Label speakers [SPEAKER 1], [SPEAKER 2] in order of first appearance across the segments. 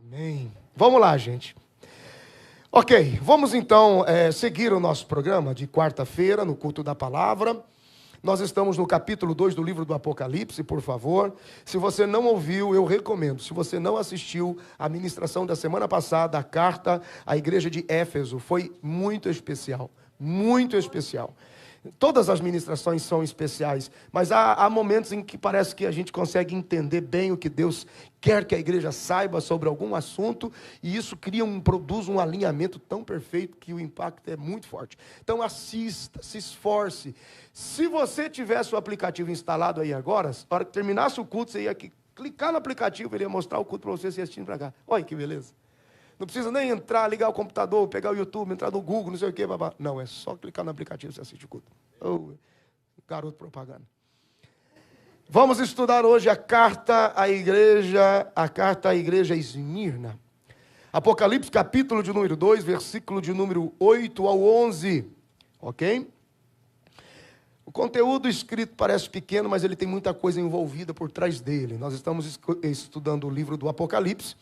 [SPEAKER 1] Amém. Vamos lá, gente. Ok, vamos então seguir o nosso programa de quarta-feira, no culto da palavra. Nós estamos no capítulo 2 do livro do Apocalipse, por favor. Se você não ouviu, eu recomendo. Se você não assistiu a ministração da semana passada, a carta à igreja de Éfeso, foi muito especial, muito especial. Todas as ministrações são especiais, mas há momentos em que parece que a gente consegue entender bem o que Deus quer que a igreja saiba sobre algum assunto, e isso produz um alinhamento tão perfeito que o impacto é muito forte. Então assista, se esforce. Se você tivesse o aplicativo instalado aí agora, na hora que terminasse o culto, você ia aqui, clicar no aplicativo, ele ia mostrar o culto para você assistindo para cá. Olha que beleza. Não precisa nem entrar, ligar o computador, pegar o YouTube, entrar no Google, não sei o quê, babá. Não, é só clicar no aplicativo e você assiste o culto. Oh, garoto propaganda. Vamos estudar hoje a carta à igreja Esmirna. Apocalipse, capítulo de número 2, versículo de número 8 ao 11. Ok? O conteúdo escrito parece pequeno, mas ele tem muita coisa envolvida por trás dele. Nós estamos estudando o livro do Apocalipse.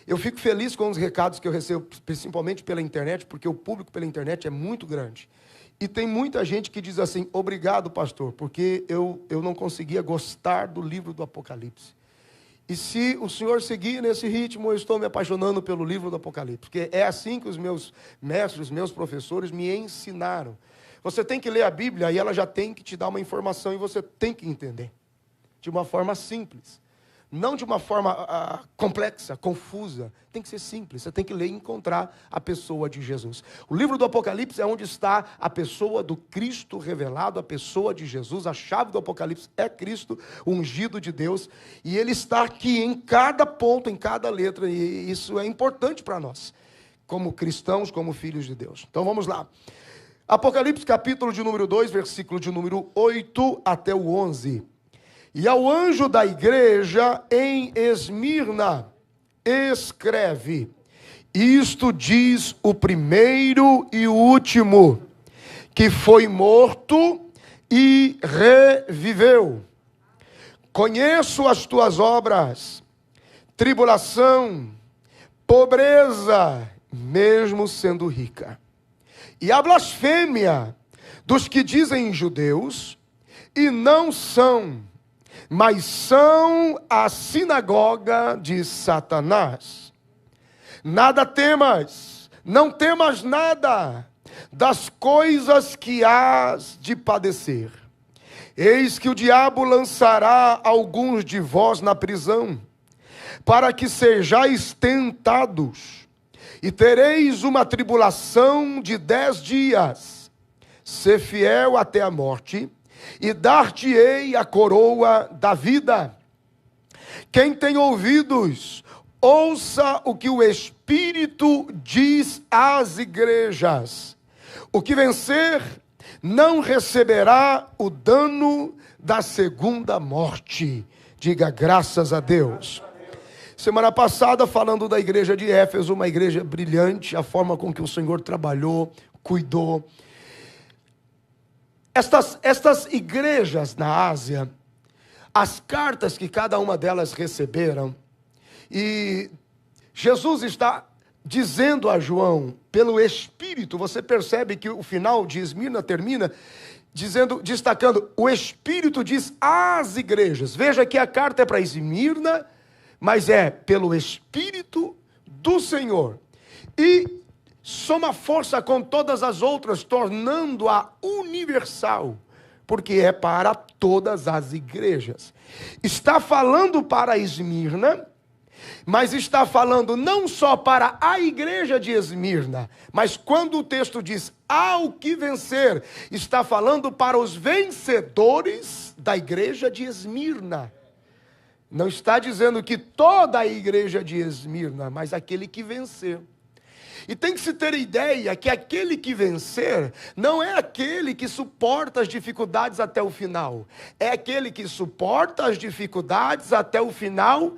[SPEAKER 1] Eu fico feliz com os recados que eu recebo, principalmente pela internet, porque o público pela internet é muito grande. E tem muita gente que diz assim: obrigado, pastor, porque eu não conseguia gostar do livro do Apocalipse. E se o senhor seguir nesse ritmo, eu estou me apaixonando pelo livro do Apocalipse. Porque é assim que os meus mestres, os meus professores me ensinaram. Você tem que ler a Bíblia e ela já tem que te dar uma informação e você tem que entender. De uma forma simples. Não de uma forma complexa, confusa. Tem que ser simples. Você tem que ler e encontrar a pessoa de Jesus. O livro do Apocalipse é onde está a pessoa do Cristo revelado, a pessoa de Jesus. A chave do Apocalipse é Cristo, o ungido de Deus. E ele está aqui em cada ponto, em cada letra. E isso é importante para nós, como cristãos, como filhos de Deus. Então vamos lá. Apocalipse, capítulo de número 2, versículo de número 8 até o 11. E ao anjo da igreja em Esmirna, escreve: isto diz o primeiro e o último, que foi morto e reviveu. Conheço as tuas obras, tribulação, pobreza, mesmo sendo rica, e a blasfêmia dos que dizem judeus e não são, mas são a sinagoga de Satanás. Nada temas, não temas nada das coisas que hás de padecer. Eis que o diabo lançará alguns de vós na prisão, para que sejais tentados, e tereis uma tribulação de 10 dias. Sê fiel até a morte, e dar-te-ei a coroa da vida. Quem tem ouvidos, ouça o que o Espírito diz às igrejas. O que vencer não receberá o dano da segunda morte. Diga graças a Deus. Semana passada, falando da igreja de Éfeso, uma igreja brilhante, a forma com que o Senhor trabalhou, cuidou. Estas igrejas na Ásia, as cartas que cada uma delas receberam, e Jesus está dizendo a João, pelo Espírito, você percebe que o final de Esmirna termina destacando, o Espírito diz às igrejas. Veja que a carta é para Esmirna, mas é pelo Espírito do Senhor. E soma força com todas as outras, tornando-a universal, porque é para todas as igrejas. Está falando para Esmirna, mas está falando não só para a igreja de Esmirna, mas quando o texto diz ao que vencer, está falando para os vencedores da igreja de Esmirna. Não está dizendo que toda a igreja de Esmirna, mas aquele que vencer. E tem que se ter ideia que aquele que vencer não é aquele que suporta as dificuldades até o final. É aquele que suporta as dificuldades até o final,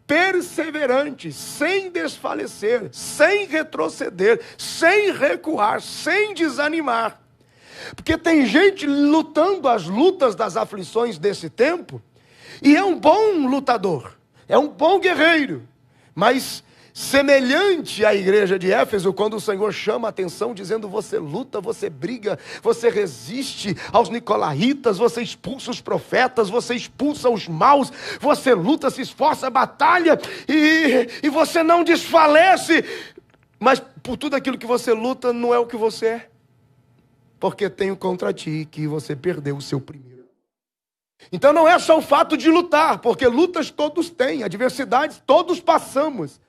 [SPEAKER 1] perseverante, sem desfalecer, sem retroceder, sem recuar, sem desanimar. Porque tem gente lutando as lutas das aflições desse tempo, e é um bom lutador, é um bom guerreiro, mas semelhante à igreja de Éfeso, quando o Senhor chama a atenção, dizendo: você luta, você briga, você resiste aos nicolaítas, você expulsa os profetas, você expulsa os maus, você luta, se esforça, batalha, e você não desfalece, mas por tudo aquilo que você luta, não é o que você é, porque tenho contra ti que você perdeu o seu primeiro. Então não é só o fato de lutar, porque lutas todos têm, adversidades todos passamos,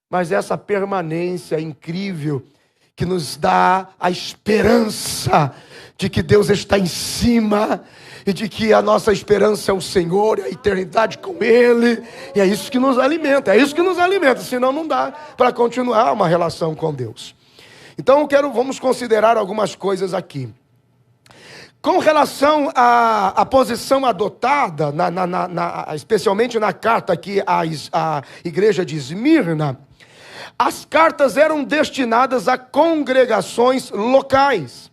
[SPEAKER 1] mas essa permanência incrível que nos dá a esperança de que Deus está em cima e de que a nossa esperança é o Senhor e a eternidade com Ele. E é isso que nos alimenta, senão não dá para continuar uma relação com Deus. Então vamos considerar algumas coisas aqui. Com relação à posição adotada, especialmente na carta aqui à igreja de Esmirna, as cartas eram destinadas a congregações locais.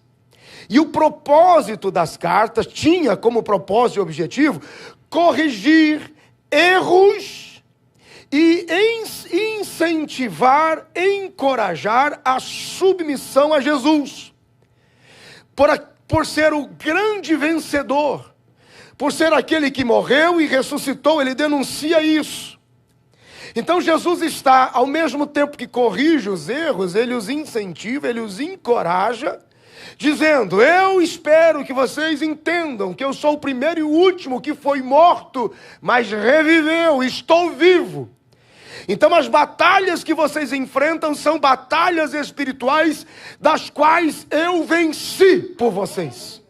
[SPEAKER 1] E o propósito das cartas tinha como propósito e objetivo corrigir erros e incentivar, encorajar a submissão a Jesus. Por ser o grande vencedor, por ser aquele que morreu e ressuscitou, ele denuncia isso. Então Jesus está, ao mesmo tempo que corrige os erros, ele os incentiva, ele os encoraja, dizendo: eu espero que vocês entendam que eu sou o primeiro e o último que foi morto, mas reviveu, estou vivo. Então as batalhas que vocês enfrentam são batalhas espirituais, das quais eu venci por vocês.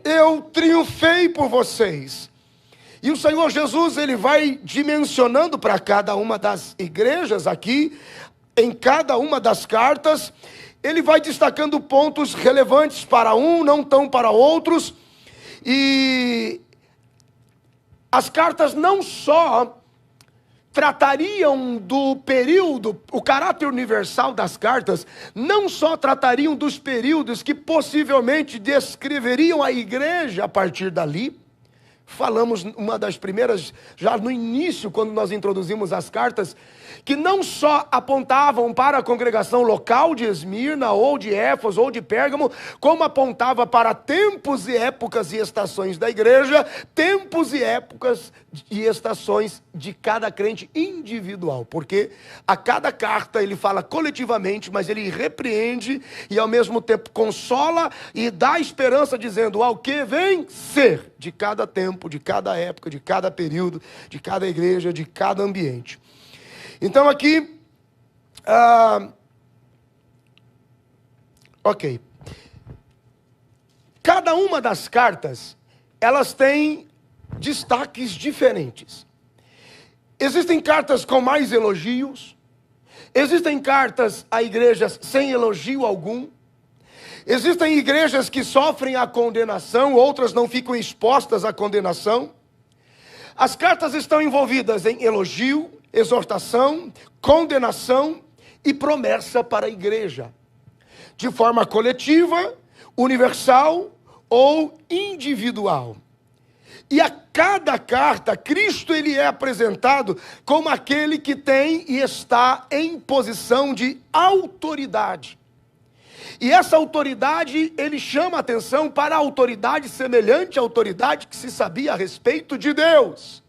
[SPEAKER 1] Eu triunfei por vocês. E o Senhor Jesus, ele vai dimensionando para cada uma das igrejas aqui, em cada uma das cartas, ele vai destacando pontos relevantes para um, não tão para outros. E as cartas não só tratariam do período, o caráter universal das cartas, não só tratariam dos períodos que possivelmente descreveriam a igreja a partir dali. Falamos uma das primeiras, já no início, quando nós introduzimos as cartas, que não só apontavam para a congregação local de Esmirna, ou de Éfeso, ou de Pérgamo, como apontava para tempos e épocas e estações da igreja, tempos e épocas e estações de cada crente individual, porque a cada carta ele fala coletivamente, mas ele repreende e ao mesmo tempo consola e dá esperança, dizendo ao que vem ser de cada tempo, de cada época, de cada período, de cada igreja, de cada ambiente. Então aqui, ok. Cada uma das cartas, elas têm destaques diferentes. Existem cartas com mais elogios, existem cartas a igrejas sem elogio algum, existem igrejas que sofrem a condenação, outras não ficam expostas à condenação. As cartas estão envolvidas em elogio, exortação, condenação e promessa para a igreja, de forma coletiva, universal ou individual. E a cada carta, Cristo ele é apresentado como aquele que tem e está em posição de autoridade. E essa autoridade, ele chama a atenção para a autoridade semelhante à autoridade que se sabia a respeito de Deus.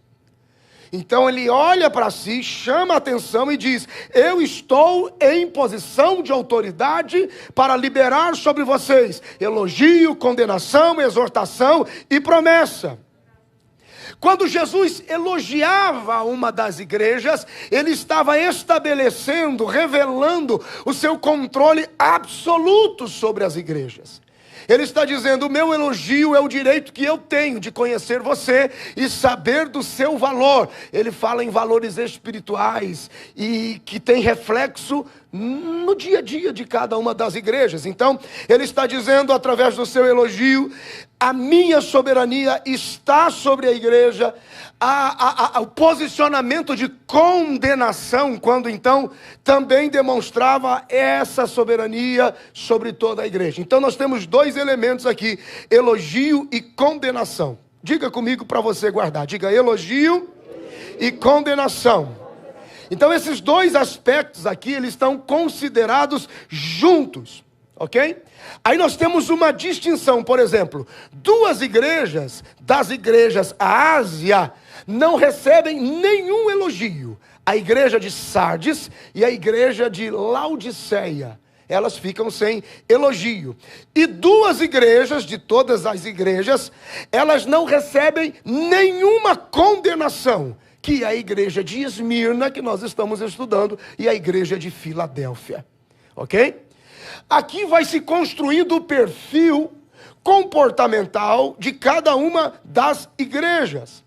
[SPEAKER 1] Então ele olha para si, chama a atenção e diz: eu estou em posição de autoridade para liberar sobre vocês elogio, condenação, exortação e promessa. Quando Jesus elogiava uma das igrejas, ele estava estabelecendo, revelando o seu controle absoluto sobre as igrejas. Ele está dizendo: o meu elogio é o direito que eu tenho de conhecer você e saber do seu valor. Ele fala em valores espirituais e que tem reflexo no dia a dia de cada uma das igrejas. Então, ele está dizendo através do seu elogio: a minha soberania está sobre a igreja. O posicionamento de condenação, quando então também demonstrava essa soberania sobre toda a igreja. Então nós temos dois elementos aqui: elogio e condenação. Diga comigo para você guardar. Diga elogio e condenação. Então esses dois aspectos aqui, eles estão considerados juntos, ok? Aí nós temos uma distinção, por exemplo, duas igrejas, das igrejas Ásia, não recebem nenhum elogio. A igreja de Sardes e a igreja de Laodiceia. Elas ficam sem elogio. E duas igrejas, de todas as igrejas, elas não recebem nenhuma condenação, que é a igreja de Esmirna, que nós estamos estudando, e a igreja de Filadélfia. Ok? Aqui vai se construindo o perfil comportamental de cada uma das igrejas.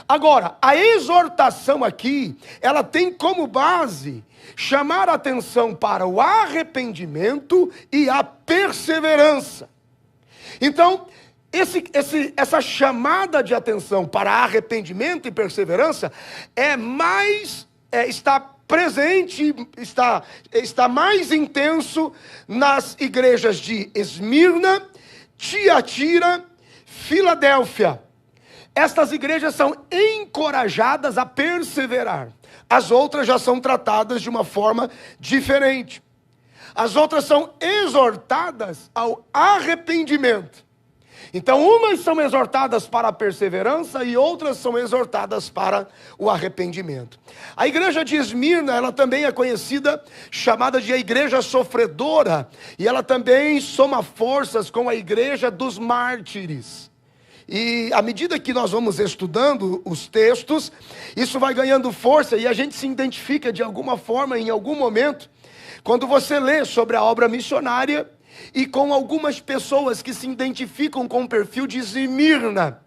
[SPEAKER 1] Agora, a exortação aqui, ela tem como base chamar a atenção para o arrependimento e a perseverança. Então, essa chamada de atenção para arrependimento e perseverança está presente, está mais intenso nas igrejas de Esmirna, Tiatira, Filadélfia. Estas igrejas são encorajadas a perseverar. As outras já são tratadas de uma forma diferente. As outras são exortadas ao arrependimento. Então, umas são exortadas para a perseverança e outras são exortadas para o arrependimento. A igreja de Esmirna, ela também é conhecida, chamada de a igreja sofredora, e ela também soma forças com a igreja dos mártires. E à medida que nós vamos estudando os textos, isso vai ganhando força e a gente se identifica de alguma forma, em algum momento, quando você lê sobre a obra missionária e com algumas pessoas que se identificam com o perfil de Esmirna,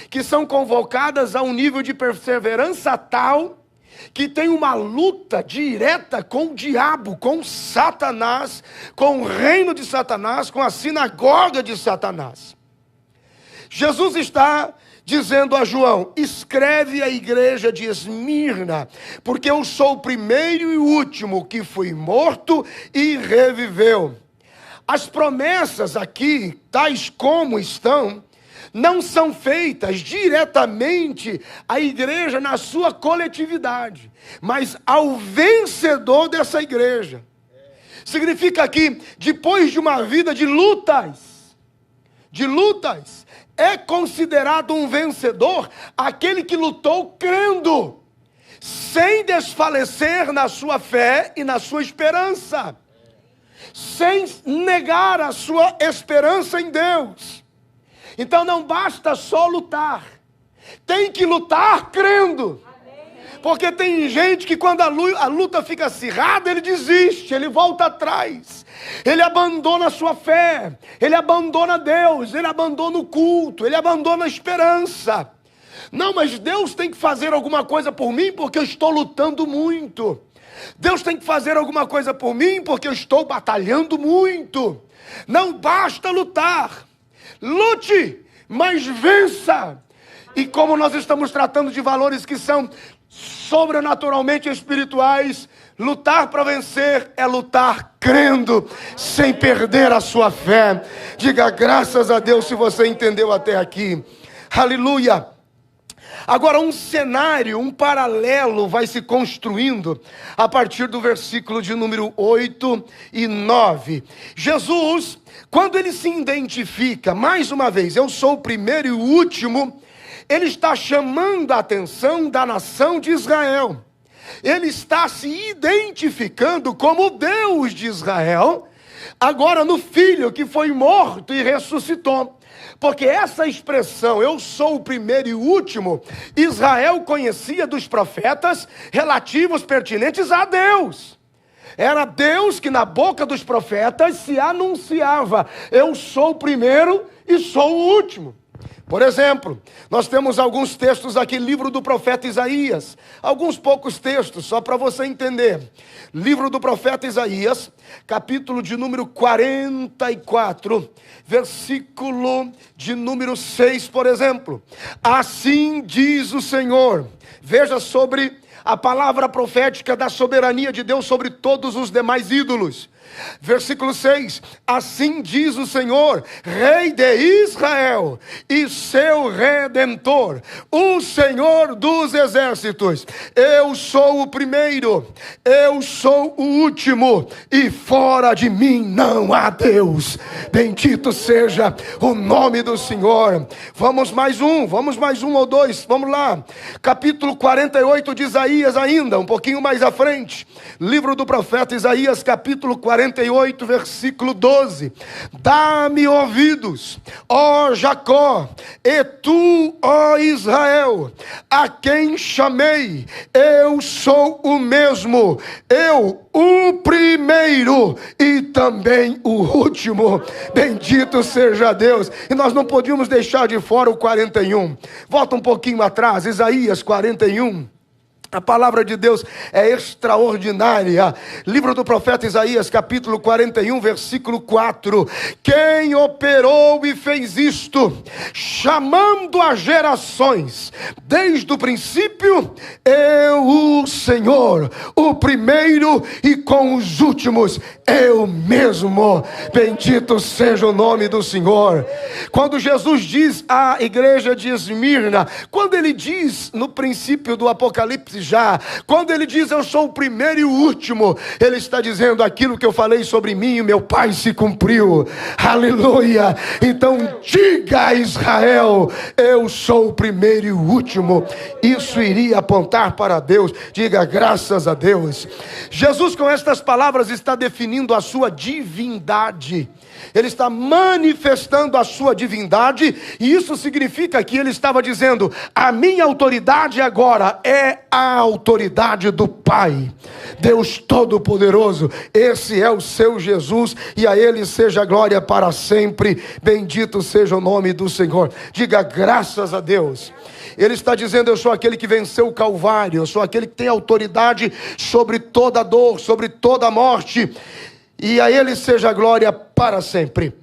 [SPEAKER 1] que são convocadas a um nível de perseverança tal, que tem uma luta direta com o diabo, com Satanás, com o reino de Satanás, com a sinagoga de Satanás. Jesus está dizendo a João: escreve à igreja de Esmirna, porque eu sou o primeiro e o último que fui morto e reviveu. As promessas aqui, tais como estão, não são feitas diretamente à igreja na sua coletividade, mas ao vencedor dessa igreja. Significa que depois de uma vida de lutas, é considerado um vencedor aquele que lutou crendo, sem desfalecer na sua fé e na sua esperança, sem negar a sua esperança em Deus. Então não basta só lutar, tem que lutar crendo. Porque tem gente que quando a luta fica acirrada, ele desiste, ele volta atrás. Ele abandona a sua fé, ele abandona Deus, ele abandona o culto, ele abandona a esperança. Não, mas Deus tem que fazer alguma coisa por mim porque eu estou lutando muito. Deus tem que fazer alguma coisa por mim porque eu estou batalhando muito. Não basta lutar, lute, mas vença. E como nós estamos tratando de valores que são sobrenaturalmente espirituais, lutar para vencer é lutar crendo, sem perder a sua fé. Diga graças a Deus se você entendeu até aqui. Aleluia. Agora um cenário, um paralelo vai se construindo a partir do versículo de número 8 e 9. Jesus, quando ele se identifica, mais uma vez, eu sou o primeiro e o último, ele está chamando a atenção da nação de Israel. Ele está se identificando como Deus de Israel, agora no Filho que foi morto e ressuscitou. Porque essa expressão, eu sou o primeiro e o último, Israel conhecia dos profetas relativos, pertinentes a Deus. Era Deus que na boca dos profetas se anunciava: eu sou o primeiro e sou o último. Por exemplo, nós temos alguns textos aqui, livro do profeta Isaías, alguns poucos textos, só para você entender. Livro do profeta Isaías, capítulo de número 44, versículo de número 6, por exemplo. Assim diz o Senhor. Veja sobre a palavra profética da soberania de Deus sobre todos os demais ídolos. Versículo 6, assim diz o Senhor, Rei de Israel e seu Redentor, o Senhor dos exércitos: eu sou o primeiro, eu sou o último, e fora de mim não há Deus. Bendito seja o nome do Senhor. Vamos mais um ou dois, vamos lá. Capítulo 48 de Isaías ainda, um pouquinho mais à frente. Livro do profeta Isaías, capítulo 48, versículo 12. Dá-me ouvidos, ó Jacó, e tu, ó Israel, a quem chamei, eu sou o mesmo, eu o primeiro e também o último. Bendito seja Deus. E nós não podíamos deixar de fora o 41. Volta um pouquinho atrás, Isaías 41. A palavra de Deus é extraordinária. Livro do profeta Isaías, capítulo 41, versículo 4. Quem operou e fez isto, chamando as gerações, desde o princípio, eu, o Senhor, o primeiro e com os últimos, eu mesmo. Bendito seja o nome do Senhor. Quando Jesus diz à igreja de Esmirna, quando ele diz no princípio do Apocalipse, quando ele diz eu sou o primeiro e o último, ele está dizendo aquilo que eu falei sobre mim e meu Pai se cumpriu. Aleluia. Então diga a Israel, eu sou o primeiro e o último. Isso iria apontar para Deus. Diga graças a Deus. Jesus, com estas palavras, está definindo a sua divindade. Ele está manifestando a sua divindade, e isso significa que ele estava dizendo: a minha autoridade agora é a autoridade do Pai, Deus Todo-Poderoso. Esse é o seu Jesus, e a ele seja glória para sempre. Bendito seja o nome do Senhor. Diga graças a Deus. Ele está dizendo: eu sou aquele que venceu o Calvário, eu sou aquele que tem autoridade sobre toda dor, sobre toda morte, e a ele seja a glória para sempre.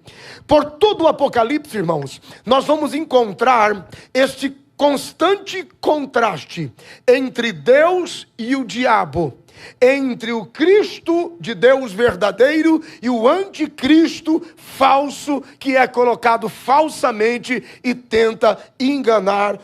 [SPEAKER 1] Por todo o Apocalipse, irmãos, nós vamos encontrar este constante contraste entre Deus e o diabo, entre o Cristo de Deus verdadeiro e o anticristo falso, que é colocado falsamente e tenta enganar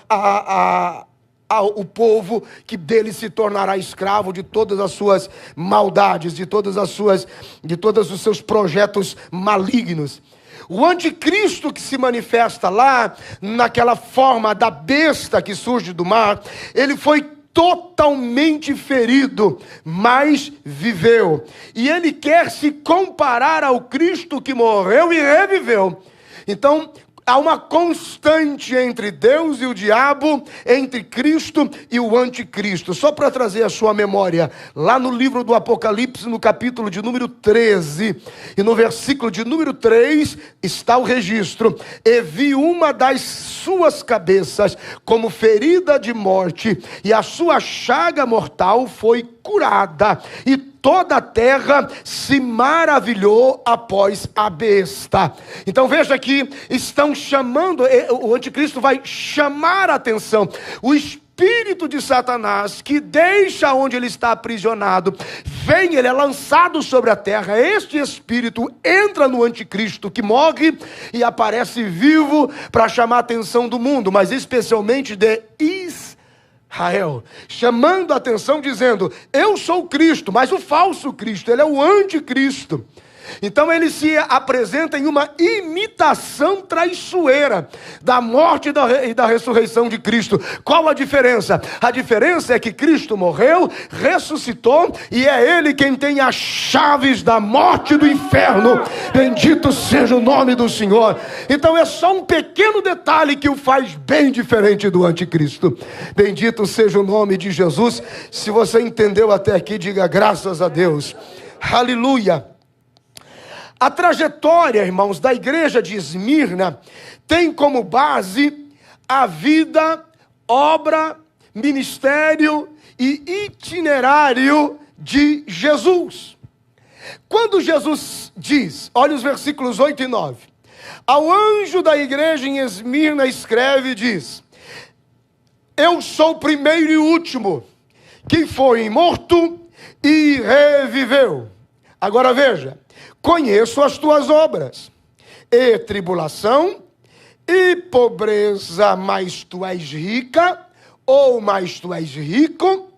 [SPEAKER 1] o povo, que dele se tornará escravo de todas as suas maldades, de todos os seus projetos malignos. O anticristo que se manifesta lá, naquela forma da besta que surge do mar, ele foi totalmente ferido, mas viveu. E ele quer se comparar ao Cristo que morreu e reviveu. Então, há uma constante entre Deus e o diabo, entre Cristo e o anticristo. Só para trazer a sua memória, lá no livro do Apocalipse, no capítulo de número 13, e no versículo de número 3, está o registro: e vi uma das suas cabeças como ferida de morte, e a sua chaga mortal foi curada, e toda a terra se maravilhou após a besta. Então veja que estão chamando, o anticristo vai chamar a atenção. O espírito de Satanás, que deixa onde ele está aprisionado, vem, ele é lançado sobre a terra. Este espírito entra no anticristo, que morre e aparece vivo para chamar a atenção do mundo, mas especialmente de Israel, chamando a atenção, dizendo: eu sou o Cristo, mas o falso Cristo, ele é o anticristo. Então ele se apresenta em uma imitação traiçoeira da morte e da ressurreição de Cristo. Qual a diferença? A diferença é que Cristo morreu, ressuscitou, e é ele quem tem as chaves da morte e do inferno. Bendito seja o nome do Senhor. Então é só um pequeno detalhe que o faz bem diferente do anticristo. Bendito seja o nome de Jesus. Se você entendeu até aqui, diga graças a Deus. Aleluia. A trajetória, irmãos, da igreja de Esmirna tem como base a vida, obra, ministério e itinerário de Jesus. Quando Jesus diz, olha os versículos 8 e 9: ao anjo da igreja em Esmirna escreve e diz: eu sou o primeiro e último, que foi morto e reviveu. Agora veja, conheço as tuas obras, e tribulação, e pobreza, mas tu és rica, ou mas tu és rico,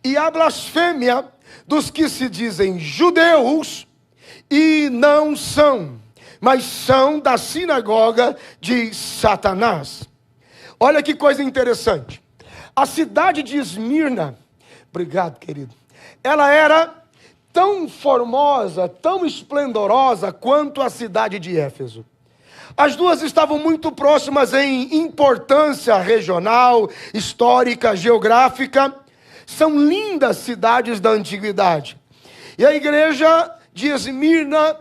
[SPEAKER 1] e a blasfêmia dos que se dizem judeus, e não são, mas são da sinagoga de Satanás. Olha que coisa interessante. A cidade de Esmirna, obrigado, querido, ela era tão formosa, tão esplendorosa quanto a cidade de Éfeso. As duas estavam muito próximas em importância regional, histórica, geográfica. São lindas cidades da antiguidade. E a igreja de Esmirna,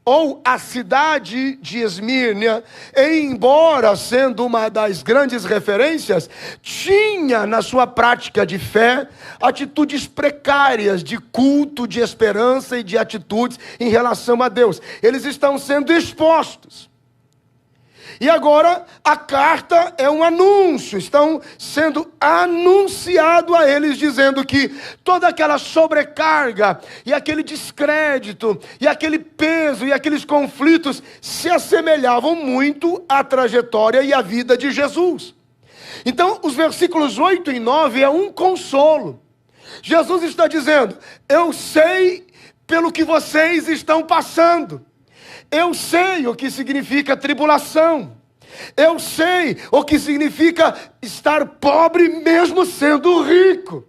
[SPEAKER 1] ou a cidade de Esmirna, embora sendo uma das grandes referências, tinha na sua prática de fé atitudes precárias de culto, de esperança e de atitudes em relação a Deus. Eles estão sendo expostos. E agora a carta é um anúncio, estão sendo anunciado a eles, dizendo que toda aquela sobrecarga, e aquele descrédito, e aquele peso, e aqueles conflitos, se assemelhavam muito à trajetória e à vida de Jesus. Então, os versículos 8 e 9 é um consolo. Jesus está dizendo, eu sei pelo que vocês estão passando. Eu sei o que significa tribulação. Eu sei o que significa estar pobre mesmo sendo rico.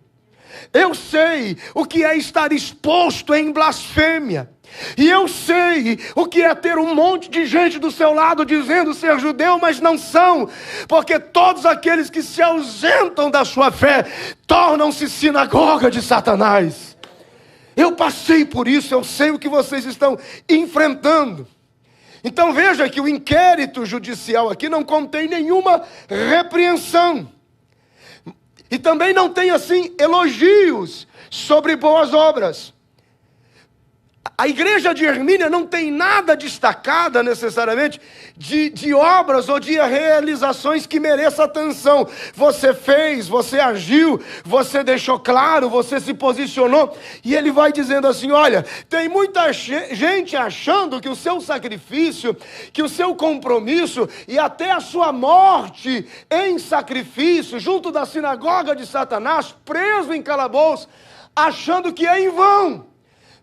[SPEAKER 1] Eu sei o que é estar exposto em blasfêmia. E eu sei o que é ter um monte de gente do seu lado dizendo ser judeu, mas não são. Porque todos aqueles que se ausentam da sua fé tornam-se sinagoga de Satanás. Eu passei por isso, eu sei o que vocês estão enfrentando. Então veja que o inquérito judicial aqui não contém nenhuma repreensão. E também não tem assim elogios sobre boas obras. A igreja de Esmirna não tem nada destacada necessariamente de obras ou de realizações que mereça atenção. Você fez, você agiu, você deixou claro, você se posicionou. E ele vai dizendo assim, olha, tem muita gente achando que o seu sacrifício, que o seu compromisso e até a sua morte em sacrifício, junto da sinagoga de Satanás, preso em calabouço, achando que é em vão.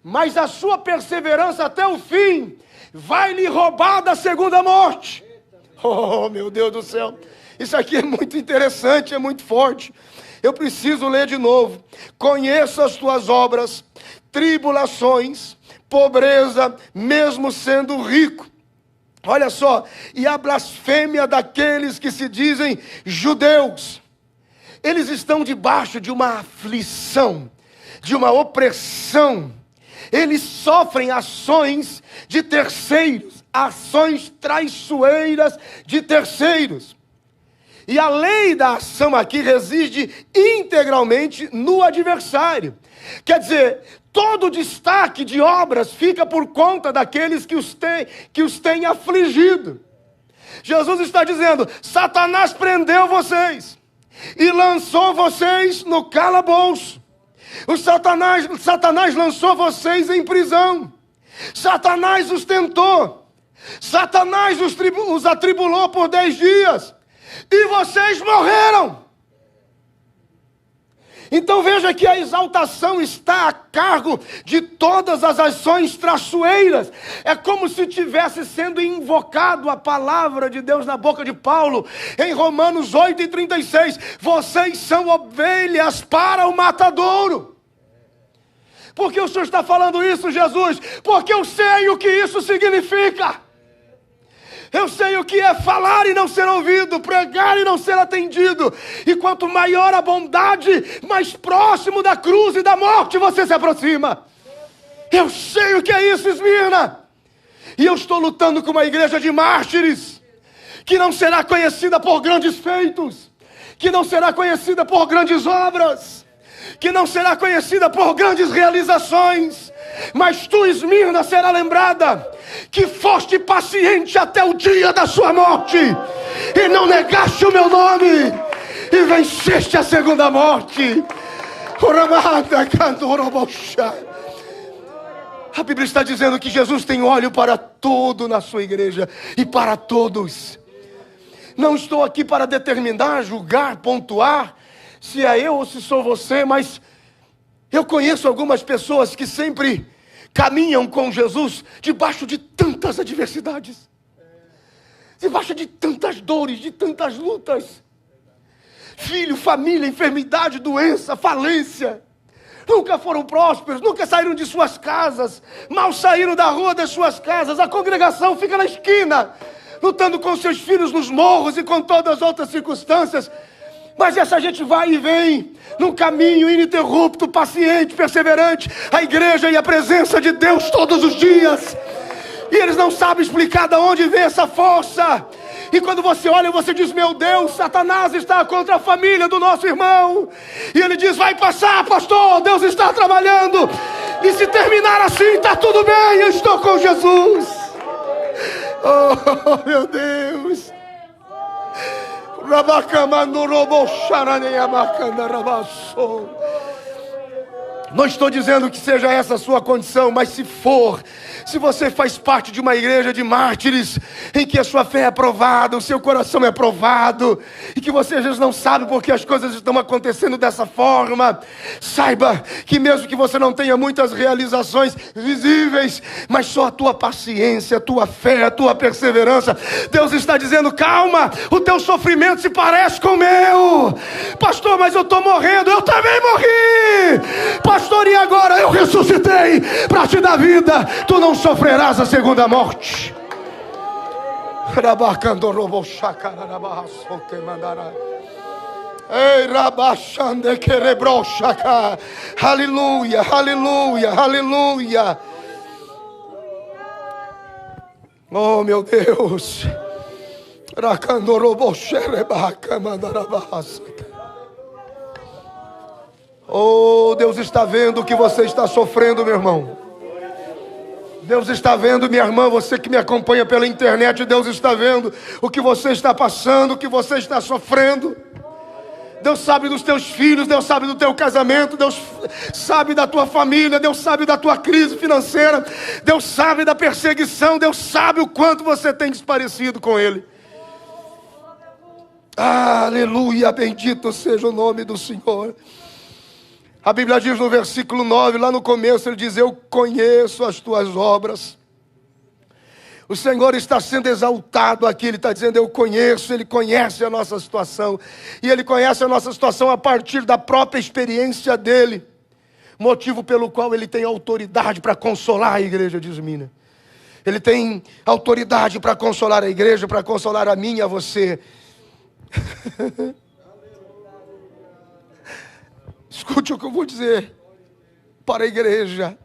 [SPEAKER 1] Mas a sua perseverança até o fim vai lhe roubar da segunda morte. Oh, meu Deus do céu. Isso aqui é muito interessante, é muito forte. Eu preciso ler de novo. Conheço as tuas obras, tribulações, pobreza, mesmo sendo rico. Olha só, e a blasfêmia daqueles que se dizem judeus. Eles estão debaixo de uma aflição, de uma opressão. Eles sofrem ações de terceiros, ações traiçoeiras de terceiros. E a lei da ação aqui reside integralmente no adversário. Quer dizer, todo o destaque de obras fica por conta daqueles que os têm afligido. Jesus está dizendo, Satanás prendeu vocês e lançou vocês no calabouço. Satanás lançou vocês em prisão. Satanás os tentou. Satanás os atribulou por 10 dias. E vocês morreram. Então veja que a exaltação está a cargo de todas as ações traiçoeiras. É como se tivesse sendo invocado a palavra de Deus na boca de Paulo, em Romanos 8:36. Vocês são ovelhas para o matadouro. Por que o Senhor está falando isso, Jesus? Porque eu sei o que isso significa. Eu sei o que é falar e não ser ouvido, pregar e não ser atendido. E quanto maior a bondade, mais próximo da cruz e da morte você se aproxima. Eu sei o que é isso, Esmirna. E eu estou lutando com uma igreja de mártires, que não será conhecida por grandes feitos, que não será conhecida por grandes obras, que não será conhecida por grandes realizações. Mas tu, Esmirna, será lembrada que foste paciente até o dia da sua morte, e não negaste o meu nome, e venceste a segunda morte. A Bíblia está dizendo que Jesus tem olho para tudo na sua igreja e para todos. Não estou aqui para determinar, julgar, pontuar se é eu ou se sou você, mas eu conheço algumas pessoas que sempre caminham com Jesus debaixo de tantas adversidades, debaixo de tantas dores, de tantas lutas. Filho, família, enfermidade, doença, falência. Nunca foram prósperos, nunca saíram de suas casas, mal saíram da rua das suas casas. A congregação fica na esquina, lutando com seus filhos nos morros e com todas as outras circunstâncias. Mas essa gente vai e vem, num caminho ininterrupto, paciente, perseverante, a igreja e a presença de Deus todos os dias. E eles não sabem explicar de onde vem essa força. E quando você olha, você diz: meu Deus, Satanás está contra a família do nosso irmão. E ele diz: vai passar, pastor, Deus está trabalhando. E se terminar assim, está tudo bem, eu estou com Jesus. Oh, meu Deus. Não estou dizendo que seja essa a sua condição, mas se for, se você faz parte de uma igreja de mártires, em que a sua fé é provada, o seu coração é provado, e que você às vezes não sabe porque as coisas estão acontecendo dessa forma, saiba que mesmo que você não tenha muitas realizações visíveis, mas só a tua paciência, a tua fé, a tua perseverança, Deus está dizendo: calma, o teu sofrimento se parece com o meu. Pastor, mas eu estou morrendo. Eu também morri. Pastor, e agora? Eu ressuscitei para te dar vida. Tu não sofrerás a segunda morte. Aleluia, aleluia, aleluia. Oh, meu Deus. Oh, Deus está vendo o que você está sofrendo, meu irmão. Deus está vendo, minha irmã, você que me acompanha pela internet. Deus está vendo o que você está passando, o que você está sofrendo. Deus sabe dos teus filhos, Deus sabe do teu casamento, Deus sabe da tua família, Deus sabe da tua crise financeira, Deus sabe da perseguição, Deus sabe o quanto você tem desparecido com Ele. Aleluia, bendito seja o nome do Senhor. A Bíblia diz no versículo 9, lá no começo, ele diz: eu conheço as tuas obras. O Senhor está sendo exaltado aqui, Ele está dizendo: eu conheço. Ele conhece a nossa situação, e Ele conhece a nossa situação a partir da própria experiência dEle, motivo pelo qual Ele tem autoridade para consolar a igreja de Esmina. Ele tem autoridade para consolar a igreja, para consolar a mim e a você. Escute o que eu vou dizer para a igreja.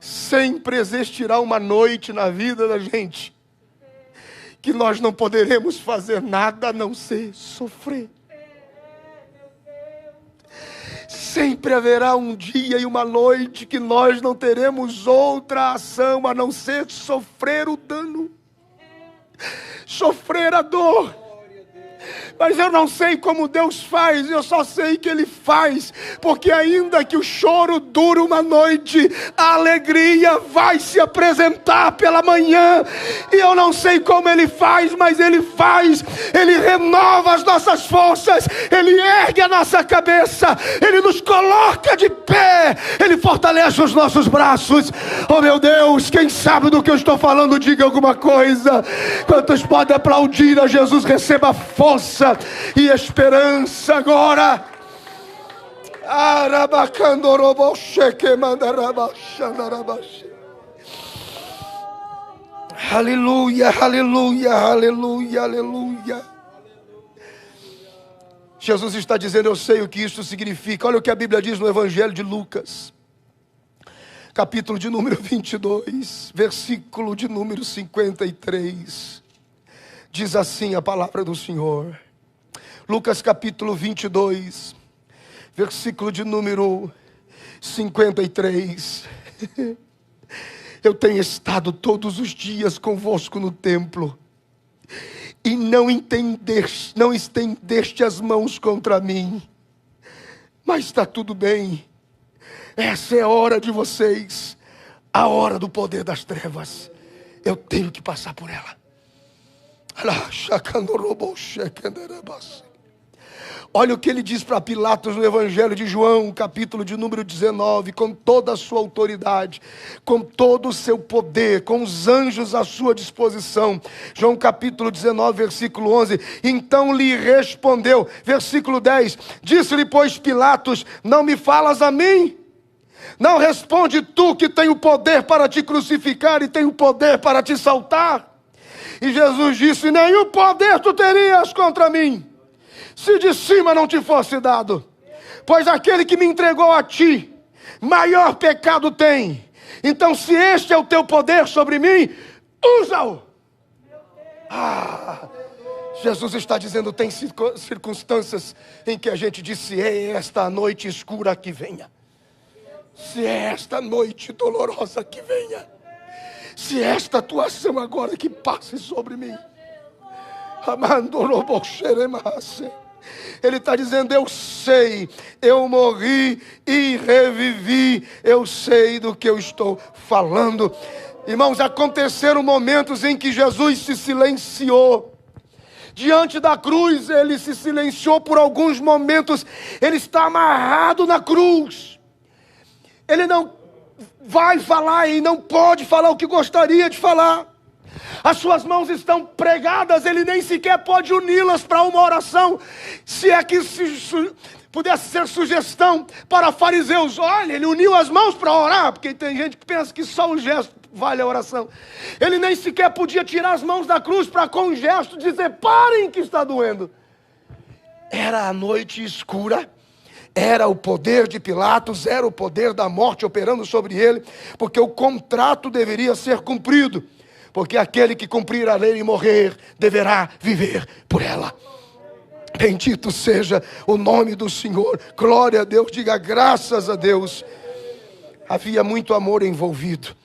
[SPEAKER 1] Sempre existirá uma noite na vida da gente que nós não poderemos fazer nada a não ser sofrer. Sempre haverá um dia e uma noite que nós não teremos outra ação a não ser sofrer o dano, sofrer a dor. Mas eu não sei como Deus faz, eu só sei que Ele faz, porque ainda que o choro dure uma noite, a alegria vai se apresentar pela manhã. E eu não sei como Ele faz, mas Ele faz. Ele renova as nossas forças, Ele ergue a nossa cabeça, Ele nos coloca de pé, Ele fortalece os nossos braços. Oh meu Deus, quem sabe do que eu estou falando, diga alguma coisa. Quantos podem aplaudir a Jesus? Receba força e esperança agora. Aleluia, aleluia, aleluia, aleluia. Jesus está dizendo: eu sei o que isso significa. Olha o que a Bíblia diz no Evangelho de Lucas, capítulo de número 22, versículo de número 53. Diz assim a palavra do Senhor. Lucas capítulo 22, versículo de número 53. Eu tenho estado todos os dias convosco no templo, e não estendeste as mãos contra mim. Mas está tudo bem. essa é a hora de vocês, a hora do poder das trevas. Eu tenho que passar por ela. Olha o que ele diz para Pilatos no Evangelho de João, capítulo de número 19, com toda a sua autoridade, com todo o seu poder, com os anjos à sua disposição. João capítulo 19, versículo 11. Então lhe respondeu, versículo 10, disse-lhe, pois, Pilatos, não me falas a mim? Não responde tu que tem o poder para te crucificar e tem o poder para te saltar? E Jesus disse, nenhum poder tu terias contra mim, se de cima não te fosse dado. Pois aquele que me entregou a ti, maior pecado tem. Então se este é o teu poder sobre mim, usa-o. Jesus está dizendo, tem circunstâncias em que a gente diz, se é esta noite escura que venha. Se é esta noite dolorosa que venha. Se é esta atuação agora que passe sobre mim. Ele está dizendo, eu sei, eu morri e revivi, eu sei do que eu estou falando. Irmãos, aconteceram momentos em que Jesus se silenciou. Diante da cruz, ele se silenciou por alguns momentos. Ele está amarrado na cruz. Ele não vai falar e não pode falar o que gostaria de falar. As suas mãos estão pregadas, ele nem sequer pode uni-las para uma oração. Se é que pudesse ser sugestão para fariseus, olha, ele uniu as mãos para orar, porque tem gente que pensa que só o gesto vale a oração. Ele nem sequer podia tirar as mãos da cruz para com um gesto dizer, parem que está doendo. Era a noite escura. Era o poder de Pilatos, era o poder da morte operando sobre ele, porque o contrato deveria ser cumprido, porque aquele que cumprir a lei e morrer, deverá viver por ela. Bendito seja o nome do Senhor, glória a Deus, diga graças a Deus. Havia muito amor envolvido.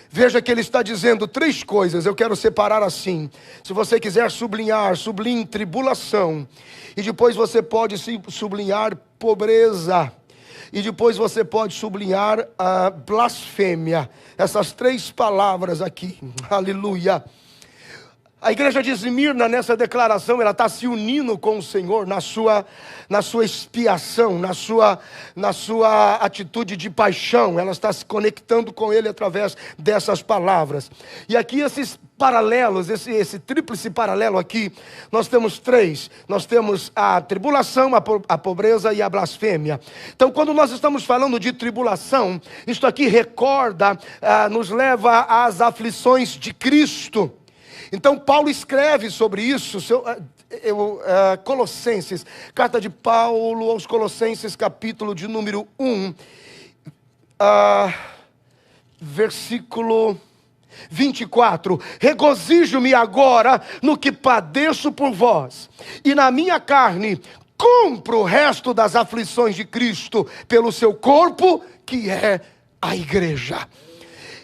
[SPEAKER 1] Veja que ele está dizendo 3 coisas, eu quero separar assim. Se você quiser sublinhar, sublinhe tribulação. E depois você pode sublinhar pobreza. E depois você pode sublinhar a blasfêmia. Essas 3 palavras aqui, aleluia. A igreja de Esmirna, nessa declaração, ela está se unindo com o Senhor na sua expiação, na sua atitude de paixão. Ela está se conectando com Ele através dessas palavras. E aqui esses paralelos, esse tríplice paralelo aqui, nós temos 3. Nós temos a tribulação, a pobreza e a blasfêmia. Então, quando nós estamos falando de tribulação, isto aqui recorda, nos leva às aflições de Cristo. Então Paulo escreve sobre isso, Colossenses, carta de Paulo aos Colossenses, capítulo de número 1, versículo 24. Regozijo-me agora no que padeço por vós, e na minha carne cumpro o resto das aflições de Cristo, pelo seu corpo, que é a igreja.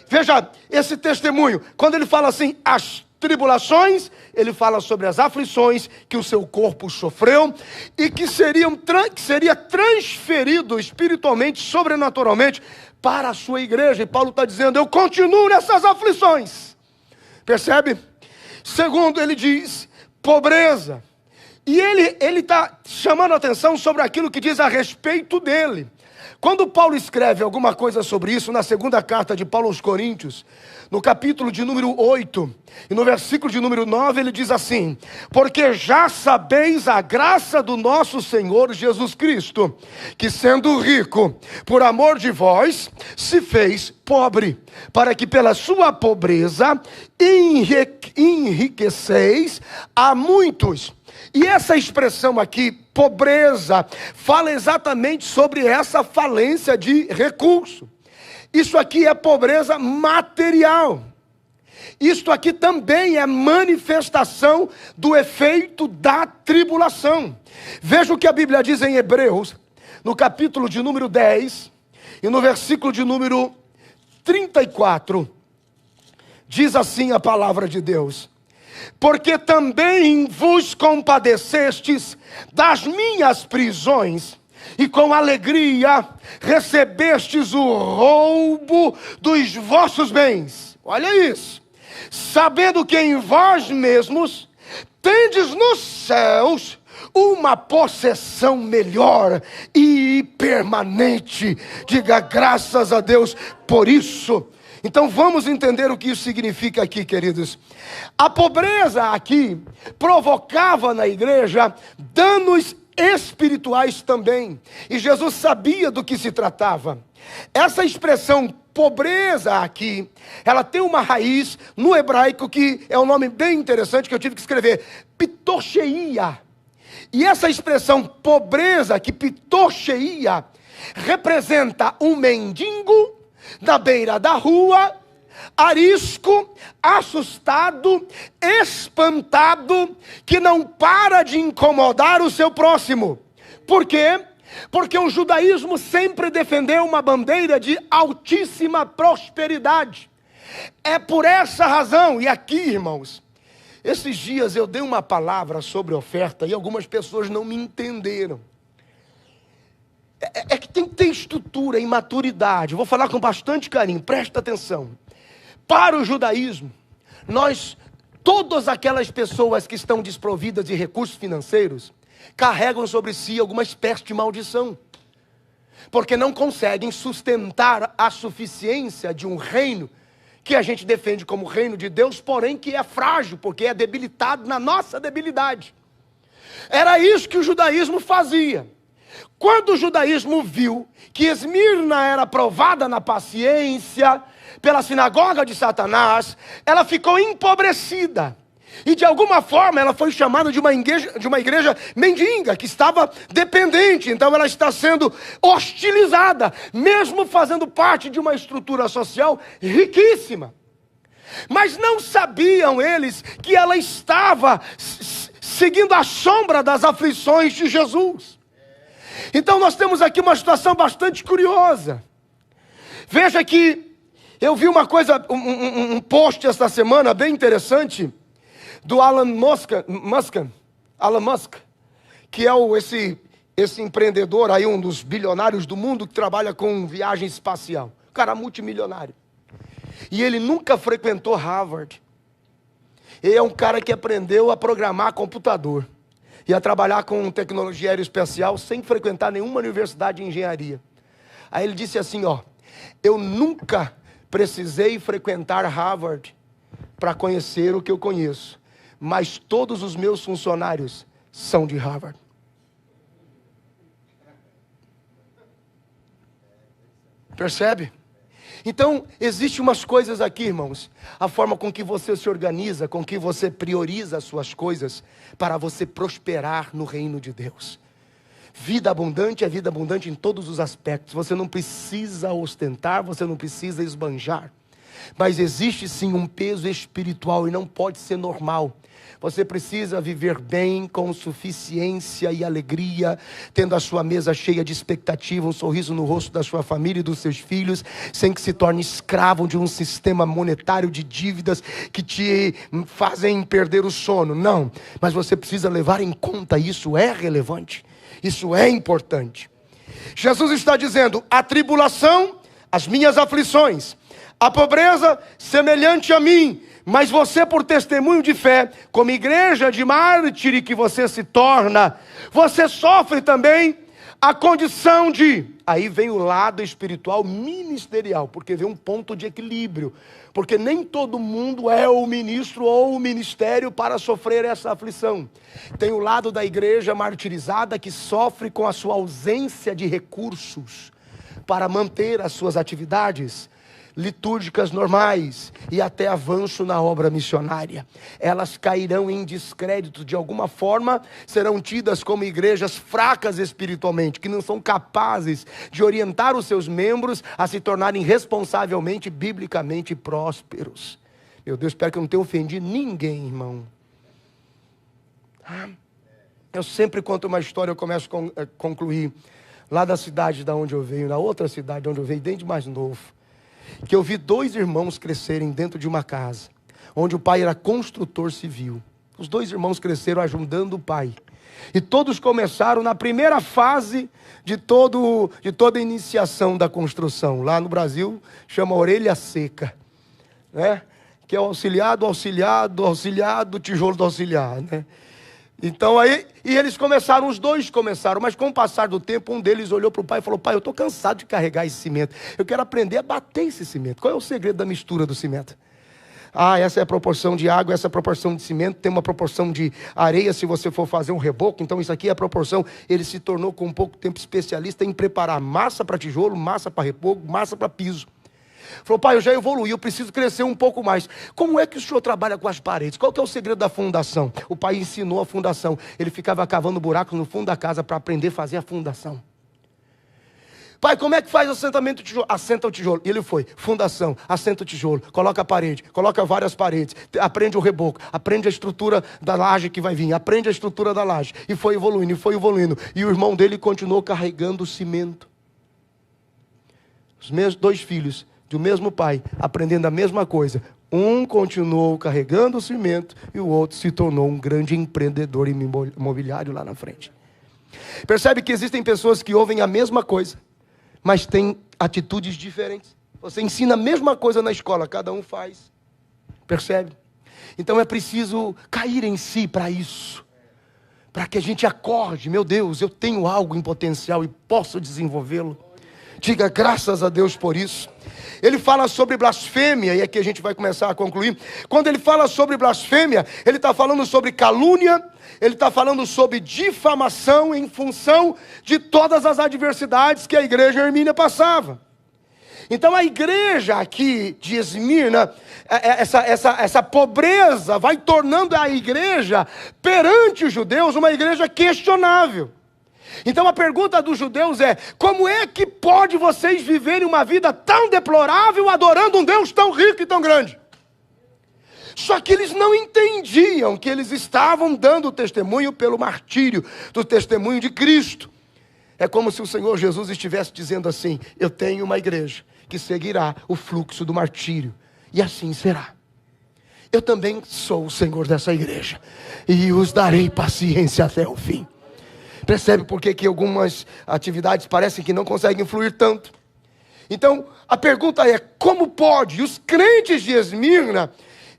[SPEAKER 1] Veja esse testemunho, quando ele fala assim, as tribulações, ele fala sobre as aflições que o seu corpo sofreu e que seria transferido espiritualmente, sobrenaturalmente para a sua igreja. E Paulo está dizendo, eu continuo nessas aflições. Percebe? Segundo, ele diz, pobreza. E ele está chamando a atenção sobre aquilo que diz a respeito dele. Quando Paulo escreve alguma coisa sobre isso, na segunda carta de Paulo aos Coríntios, no capítulo de número 8, e no versículo de número 9, ele diz assim, porque já sabeis a graça do nosso Senhor Jesus Cristo, que sendo rico, por amor de vós, se fez pobre, para que pela sua pobreza enriqueceis a muitos. E essa expressão aqui, pobreza, fala exatamente sobre essa falência de recurso. Isso aqui é pobreza material. Isto aqui também é manifestação do efeito da tribulação. Veja o que a Bíblia diz em Hebreus, no capítulo de número 10, e no versículo de número 34, diz assim a palavra de Deus. Porque também vos compadecestes das minhas prisões, e com alegria recebestes o roubo dos vossos bens. Olha isso. Sabendo que em vós mesmos tendes nos céus uma possessão melhor e permanente. Diga graças a Deus por isso. Então vamos entender o que isso significa aqui, queridos. A pobreza aqui provocava na igreja danos espirituais também. E Jesus sabia do que se tratava. Essa expressão pobreza aqui, ela tem uma raiz no hebraico que é um nome bem interessante que eu tive que escrever. Pitocheia. E essa expressão pobreza, que pitocheia, representa um mendigo na beira da rua, arisco, assustado, espantado, que não para de incomodar o seu próximo. Por quê? Porque o judaísmo sempre defendeu uma bandeira de altíssima prosperidade. É por essa razão, e aqui, irmãos, esses dias eu dei uma palavra sobre oferta e algumas pessoas não me entenderam. É que tem que ter estrutura e maturidade. Vou falar com bastante carinho, presta atenção. Para o judaísmo, todas aquelas pessoas que estão desprovidas de recursos financeiros, carregam sobre si alguma espécie de maldição. Porque não conseguem sustentar a suficiência de um reino que a gente defende como reino de Deus, porém que é frágil, porque é debilitado na nossa debilidade. Era isso que o judaísmo fazia. Quando o judaísmo viu que Esmirna era provada na paciência pela sinagoga de Satanás, ela ficou empobrecida. E de alguma forma ela foi chamada de uma igreja mendiga, que estava dependente. Então ela está sendo hostilizada, mesmo fazendo parte de uma estrutura social riquíssima. Mas não sabiam eles que ela estava seguindo a sombra das aflições de Jesus. Então nós temos aqui uma situação bastante curiosa. Veja que eu vi uma coisa, um post esta semana bem interessante, do Elon Musk, que é esse empreendedor aí, um dos bilionários do mundo, que trabalha com viagem espacial. Cara multimilionário. E ele nunca frequentou Harvard. Ele é um cara que aprendeu a programar computador e a trabalhar com tecnologia aeroespacial sem frequentar nenhuma universidade de engenharia. Aí ele disse assim, eu nunca precisei frequentar Harvard para conhecer o que eu conheço. Mas todos os meus funcionários são de Harvard. Percebe? Então, existem umas coisas aqui, irmãos. A forma com que você se organiza, com que você prioriza as suas coisas, para você prosperar no reino de Deus. Vida abundante é vida abundante em todos os aspectos. Você não precisa ostentar, você não precisa esbanjar. Mas existe sim um peso espiritual e não pode ser normal. Você precisa viver bem, com suficiência e alegria, tendo a sua mesa cheia de expectativa, um sorriso no rosto da sua família e dos seus filhos, sem que se torne escravo de um sistema monetário de dívidas que te fazem perder o sono. Não, mas você precisa levar em conta, isso é relevante, isso é importante. Jesus está dizendo, a tribulação, as minhas aflições, a pobreza semelhante a mim, mas você, por testemunho de fé, como igreja de mártire que você se torna, você sofre também a condição de... Aí vem o lado espiritual ministerial, porque vem um ponto de equilíbrio. Porque nem todo mundo é o ministro ou o ministério para sofrer essa aflição. Tem o lado da igreja martirizada que sofre com a sua ausência de recursos para manter as suas atividades litúrgicas normais e até avanço na obra missionária. Elas cairão em descrédito de alguma forma, serão tidas como igrejas fracas espiritualmente, que não são capazes de orientar os seus membros a se tornarem responsavelmente, biblicamente prósperos. Meu Deus, espero que eu não tenha ofendido ninguém, irmão. Eu sempre conto uma história, eu começo a concluir, lá da cidade da onde eu venho, na outra cidade onde eu venho, desde mais novo, que eu vi 2 irmãos crescerem dentro de uma casa, onde o pai era construtor civil. Os 2 irmãos cresceram ajudando o pai. E todos começaram na primeira fase de toda a iniciação da construção. Lá no Brasil, chama orelha seca, né? Que é o auxiliar do auxiliar do auxiliar do tijolo do auxiliar, né? Então aí, e eles começaram, os dois começaram, mas com o passar do tempo, um deles olhou para o pai e falou: pai, eu estou cansado de carregar esse cimento, eu quero aprender a bater esse cimento. Qual é o segredo da mistura do cimento? Ah, essa é a proporção de água, essa é a proporção de cimento, tem uma proporção de areia se você for fazer um reboco, então isso aqui é a proporção. Ele se tornou com pouco tempo especialista em preparar massa para tijolo, massa para reboco, massa para piso. Falou: pai, eu já evoluí, eu preciso crescer um pouco mais. Como é que o senhor trabalha com as paredes? Qual que é o segredo da fundação? O pai ensinou a fundação. Ele ficava cavando buracos no fundo da casa para aprender a fazer a fundação. Pai, como é que faz o assentamento do tijolo? Assenta o tijolo. E ele foi: fundação, assenta o tijolo, coloca a parede, coloca várias paredes, aprende o reboco, aprende a estrutura da laje que vai vir, aprende a estrutura da laje. E foi evoluindo, e foi evoluindo. E o irmão dele continuou carregando o cimento. Os meus dois filhos, do mesmo pai, aprendendo a mesma coisa. Um continuou carregando o cimento e o outro se tornou um grande empreendedor imobiliário lá na frente. Percebe que existem pessoas que ouvem a mesma coisa, mas têm atitudes diferentes. Você ensina a mesma coisa na escola, cada um faz. Percebe? Então é preciso cair em si para isso. Para que a gente acorde: meu Deus, eu tenho algo em potencial e posso desenvolvê-lo. Diga graças a Deus por isso. Ele fala sobre blasfêmia, e aqui a gente vai começar a concluir. Quando ele fala sobre blasfêmia, ele está falando sobre calúnia, ele está falando sobre difamação em função de todas as adversidades que a igreja Hermínia passava. Então a igreja aqui de Esmirna, essa pobreza vai tornando a igreja perante os judeus uma igreja questionável. Então a pergunta dos judeus é: como é que pode vocês viverem uma vida tão deplorável adorando um Deus tão rico e tão grande? Só que eles não entendiam que eles estavam dando testemunho pelo martírio, do testemunho de Cristo. É como se o Senhor Jesus estivesse dizendo assim: eu tenho uma igreja que seguirá o fluxo do martírio, e assim será. Eu também sou o Senhor dessa igreja, e os darei paciência até o fim. Percebe por que algumas atividades parecem que não conseguem fluir tanto? Então, a pergunta é: como pode? E os crentes de Esmirna,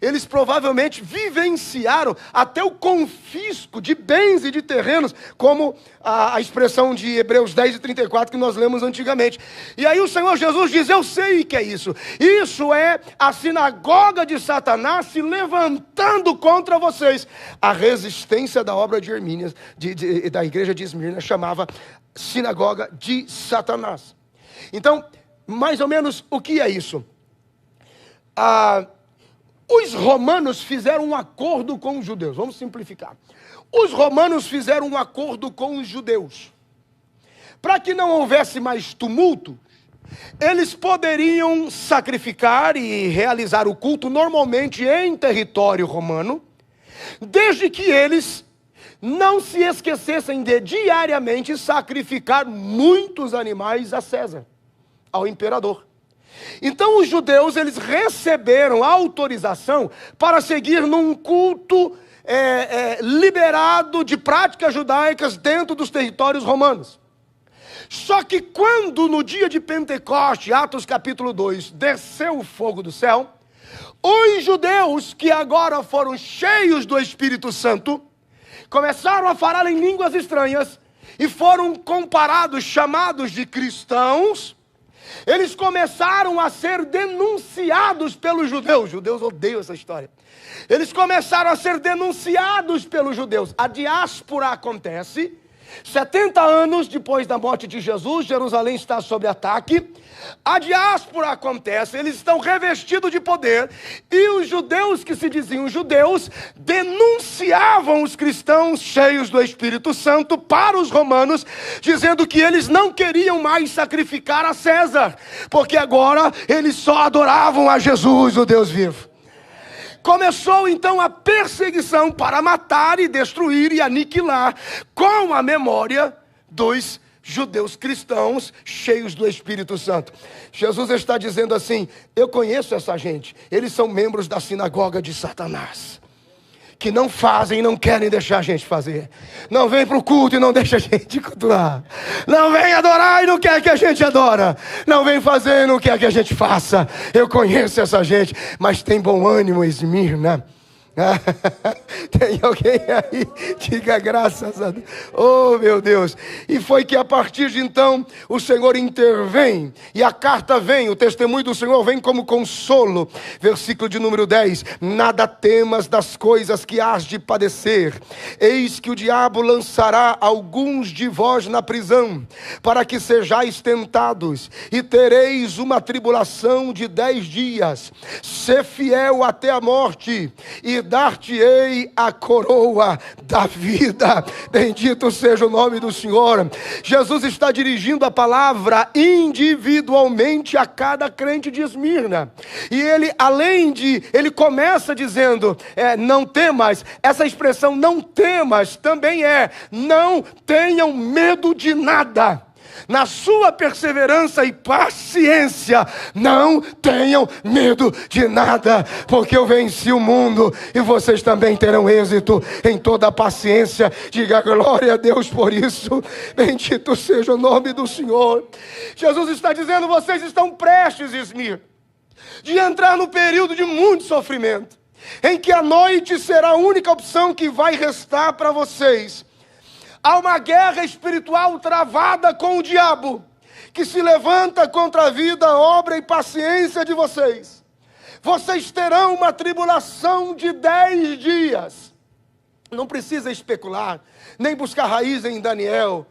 [SPEAKER 1] eles provavelmente vivenciaram até o confisco de bens e de terrenos, como a expressão de Hebreus 10:34 que nós lemos antigamente. E aí o Senhor Jesus diz: eu sei o que é isso. Isso é a sinagoga de Satanás se levantando contra vocês. A resistência da obra de Hermínia, da igreja de Esmirna, chamava sinagoga de Satanás. Então, mais ou menos, o que é isso? Os romanos fizeram um acordo com os judeus. Vamos simplificar. Os romanos fizeram um acordo com os judeus. Para que não houvesse mais tumulto, eles poderiam sacrificar e realizar o culto normalmente em território romano, desde que eles não se esquecessem de diariamente sacrificar muitos animais a César, ao imperador. Então os judeus, eles receberam autorização para seguir num culto liberado de práticas judaicas dentro dos territórios romanos. Só que quando no dia de Pentecoste, Atos capítulo 2, desceu o fogo do céu, os judeus que agora foram cheios do Espírito Santo, começaram a falar em línguas estranhas e foram comparados, chamados de cristãos. Eles começaram a ser denunciados pelos judeus. Os judeus odeiam essa história. Eles começaram a ser denunciados pelos judeus. A diáspora acontece. 70 anos depois da morte de Jesus, Jerusalém está sob ataque. A diáspora acontece, eles estão revestidos de poder. E os judeus que se diziam judeus denunciavam os cristãos cheios do Espírito Santo para os romanos, dizendo que eles não queriam mais sacrificar a César, porque agora eles só adoravam a Jesus, o Deus vivo. Começou então a perseguição para matar e destruir e aniquilar com a memória dos judeus cristãos cheios do Espírito Santo. Jesus está dizendo assim: eu conheço essa gente, eles são membros da sinagoga de Satanás, que não fazem e não querem deixar a gente fazer. Não vem para o culto e não deixa a gente cultuar. Não vem adorar e não quer que a gente adora. Não vem fazer e não quer que a gente faça. Eu conheço essa gente, mas tem bom ânimo, Esmirna. Tem alguém aí? Diga graças a Deus. Oh meu Deus. E foi que a partir de então o Senhor intervém, e a carta vem, o testemunho do Senhor vem como consolo. Versículo de número 10: nada temas das coisas que hás de padecer, eis que o diabo lançará alguns de vós na prisão, para que sejais tentados, e tereis uma tribulação de 10 dias. Sê fiel até a morte, e dar-te-ei a coroa da vida. Bendito seja o nome do Senhor. Jesus está dirigindo a palavra individualmente a cada crente de Esmirna. E ele começa dizendo, não temas. Essa expressão não temas também não tenham medo de nada. Na sua perseverança e paciência, não tenham medo de nada, porque eu venci o mundo, e vocês também terão êxito em toda a paciência. Diga glória a Deus por isso. Bendito seja o nome do Senhor. Jesus está dizendo, vocês estão prestes, Esmirna, de entrar no período de muito sofrimento, em que a noite será a única opção que vai restar para vocês. Há uma guerra espiritual travada com o diabo, que se levanta contra a vida, a obra e paciência de vocês. Vocês terão uma tribulação de 10 dias. Não precisa especular, nem buscar raiz em Daniel.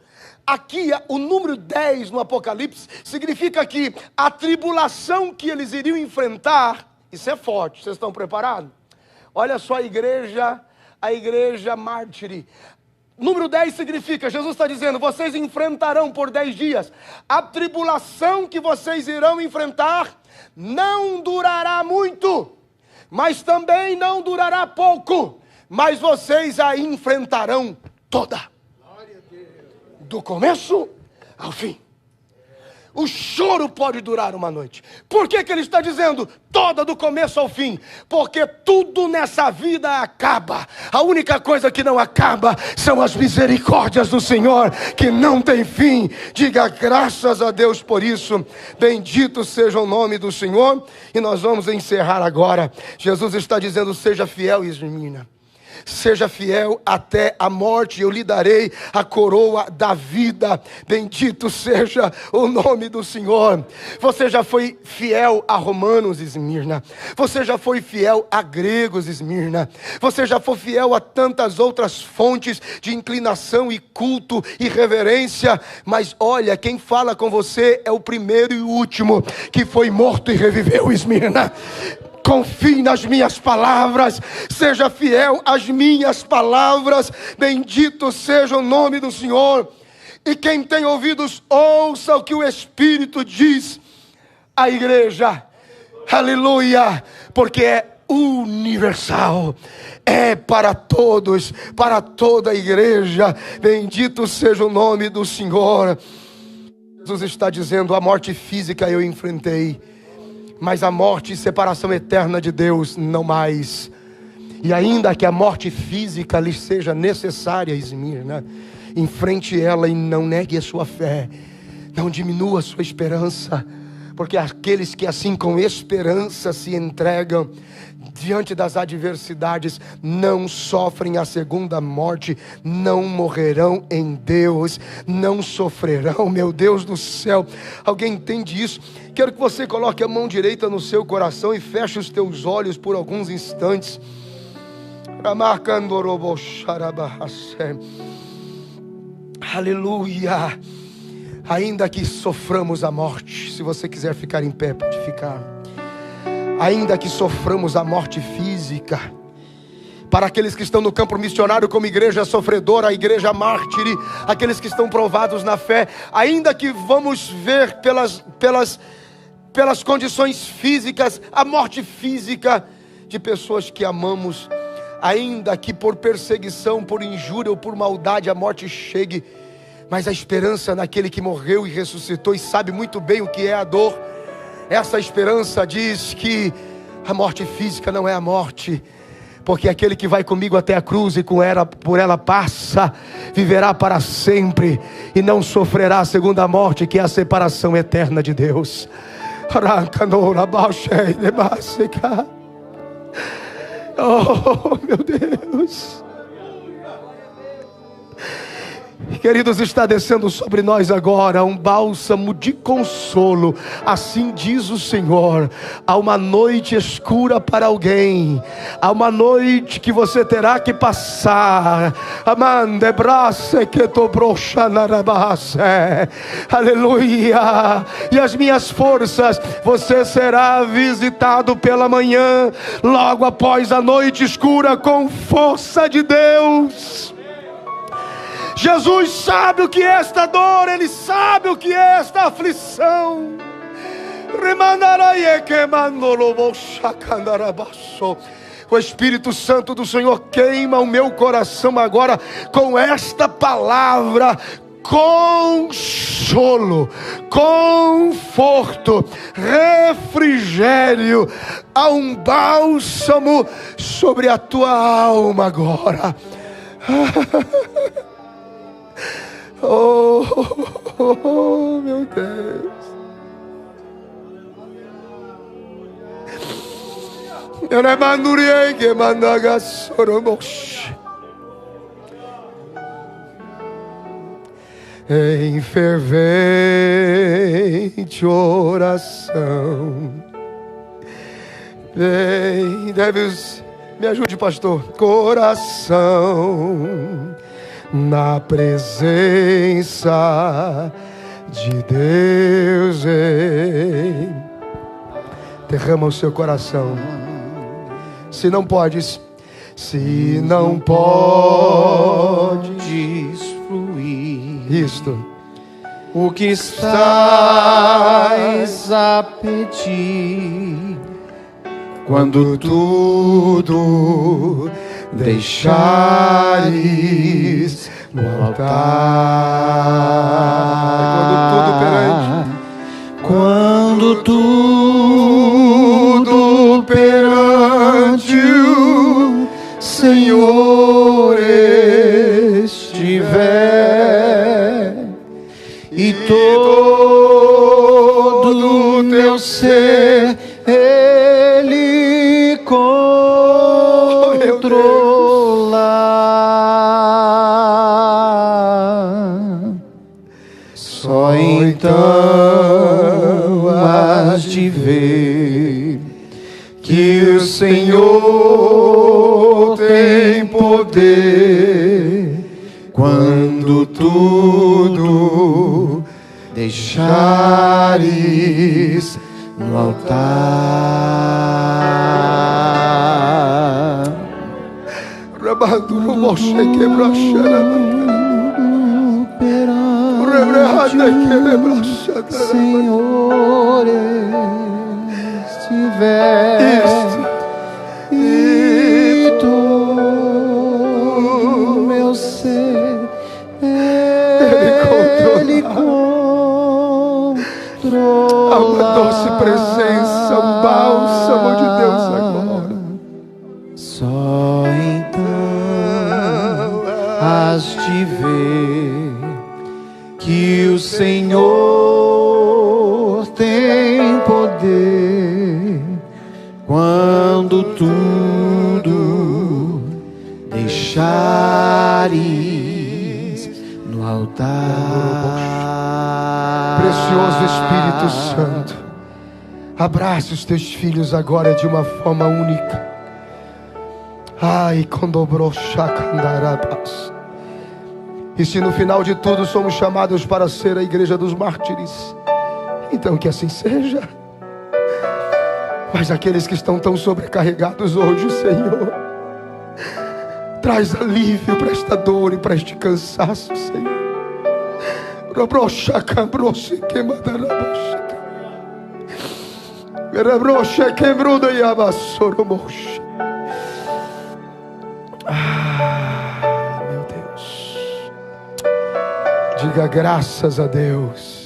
[SPEAKER 1] Aqui, o número 10 no Apocalipse, significa que a tribulação que eles iriam enfrentar, isso é forte, vocês estão preparados? Olha só a igreja mártire. Número 10 significa, Jesus está dizendo, vocês enfrentarão por 10 dias. A tribulação que vocês irão enfrentar não durará muito, mas também não durará pouco, mas vocês a enfrentarão toda, do começo ao fim. O choro pode durar uma noite. Por que ele está dizendo toda, do começo ao fim? Porque tudo nessa vida acaba. A única coisa que não acaba são as misericórdias do Senhor, que não tem fim. Diga graças a Deus por isso. Bendito seja o nome do Senhor. E nós vamos encerrar agora. Jesus está dizendo, seja fiel, Esmirna. Seja fiel até a morte, eu lhe darei a coroa da vida. Bendito seja o nome do Senhor. Você já foi fiel a romanos, Esmirna. Você já foi fiel a gregos, Esmirna. Você já foi fiel a tantas outras fontes de inclinação e culto e reverência. Mas olha, quem fala com você é o primeiro e o último, que foi morto e reviveu, Esmirna. Confie nas minhas palavras, seja fiel às minhas palavras, bendito seja o nome do Senhor. E quem tem ouvidos, ouça o que o Espírito diz à igreja, aleluia, porque é universal, é para todos, para toda a igreja, bendito seja o nome do Senhor. Jesus está dizendo, a morte física eu enfrentei, mas a morte e separação eterna de Deus, não mais. E ainda que a morte física lhe seja necessária, Esmirna, enfrente ela e não negue a sua fé. Não diminua a sua esperança, porque aqueles que assim com esperança se entregam diante das adversidades, não sofrem a segunda morte, não morrerão em Deus, não sofrerão. Meu Deus do céu, alguém entende isso? Quero que você coloque a mão direita no seu coração e feche os teus olhos por alguns instantes. Aleluia. Ainda que soframos a morte, se você quiser ficar em pé, pode ficar. Ainda que soframos a morte física, para aqueles que estão no campo missionário como igreja sofredora, a igreja mártire, aqueles que estão provados na fé, ainda que vamos ver pelas condições físicas, a morte física de pessoas que amamos, ainda que por perseguição, por injúria ou por maldade a morte chegue, mas a esperança naquele que morreu e ressuscitou e sabe muito bem o que é a dor, essa esperança diz que a morte física não é a morte, porque aquele que vai comigo até a cruz e por ela passa, viverá para sempre e não sofrerá a segunda morte, que é a separação eterna de Deus. Oh, meu Deus. Queridos, está descendo sobre nós agora um bálsamo de consolo. Assim diz o Senhor: há uma noite escura para alguém, há uma noite que você terá que passar. Aleluia. E as minhas forças, você será visitado pela manhã, logo após a noite escura, com força de Deus. Jesus sabe o que é esta dor, Ele sabe o que é esta aflição. O Espírito Santo do Senhor queima o meu coração agora com esta palavra: consolo, conforto, refrigério. Há um bálsamo sobre a tua alma agora. Oh, meu Deus. Em fervente oração, deves, me ajude, pastor. Coração na presença de Deus, derrama o seu coração. Se não podes fluir isto,
[SPEAKER 2] o que estás a pedir,
[SPEAKER 1] quando tudo deixares no altar,
[SPEAKER 2] quando tudo perante o Senhor estiver, e todo o teu ser Ele controlar, só então has de ver que o Senhor tem poder, quando tudo deixares no altar. Perante o Senhor estiver, e todo meu ser Ele controla.
[SPEAKER 1] Há uma doce presença, um bálsamo de Deus agora.
[SPEAKER 2] Só então has de ver que o Senhor tem poder, quando tudo deixares no altar.
[SPEAKER 1] Precioso Espírito Santo, abrace os teus filhos agora de uma forma única. Ai, condobrochacandarabas. E se no final de tudo somos chamados para ser a igreja dos mártires, então que assim seja. Mas aqueles que estão tão sobrecarregados hoje, Senhor, traz alívio para esta dor e para este cansaço, Senhor. Meu Deus, diga graças a Deus.